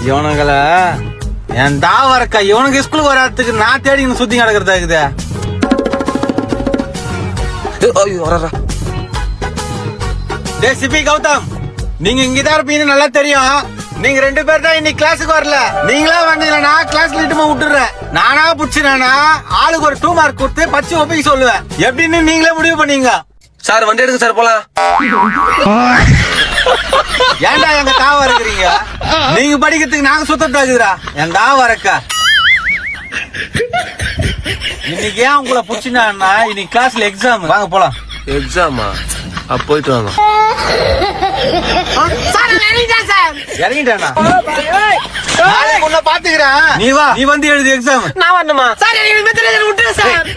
இவனுங்களை என் தாவரக்கா இவனுக்கு ஸ்கூலுக்கு வராதுக்கு நான் தேடி சுத்தி கிடக்கிறதா இருக்குது. சிபி கௌதம், நீங்க இங்கதான் இருப்பீங்கன்னு நல்லா தெரியும். நீங்க 2 பேர் தான் இன்னைக்கு கிளாஸுக்கு வரல. நீங்களா வந்தீங்கன்னா கிளாஸ் லீட்டுமா விட்டுறேன். நானா புடிச்சுனா ஆளுக்கு ஒரு 2 மார்க் கொடுத்து பச்சு ஒப்பிக்க சொல்லுவேன். எப்படின்னு நீங்களே முடிவு பண்ணீங்க. சார் வண்டி எடுங்க சார், போலாம். ஏன்டா எங்க தாவ இருக்கிறீங்க? நீங்க படிக்கிறதுக்கு நாங்க சுத்தம் ஆகுதுடா என் தாவ இருக்கா. இன்னைக்கு ஏன் உங்களை புடிச்சுனா இன்னைக்கு கிளாஸ்ல எக்ஸாம். வாங்க போலாம். எக்ஸாமா? அப்ப போயிட்டு வாங்க. இறங்கிட்டானா? உன்னை பாத்துக்கிறேன். நீ வா, நீ வந்து எழுது எக்ஸாம். நான் வரணுமா சார்? எனக்கு விட்டுரு சார்.